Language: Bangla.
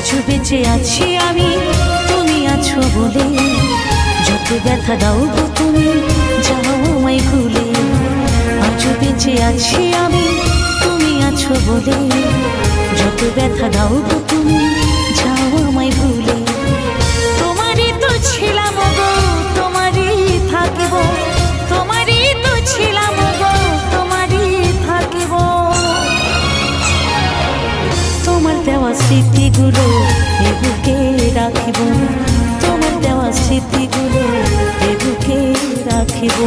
আজও বেঁচে আছি আমি তুমি আছো বলে। যত ব্যথা দাও গো তুমি যাও আমায় ভুলে। আজও বেঁচে আছি আমি তুমি আছো বলে। যত ব্যথা দাও গো তুমি যাও আমায় ভুলে। তোমারই তো ছিলাম গো তোমারই থাকিব, তোমারই তো ছিলাম গো তোমারই থাকিব। তোমার দেওয়া স্মৃতিগুলো এ বুকে রাখিব, তোমার দেওয়া স্মৃতিগুলো এ বুকে রাখিব।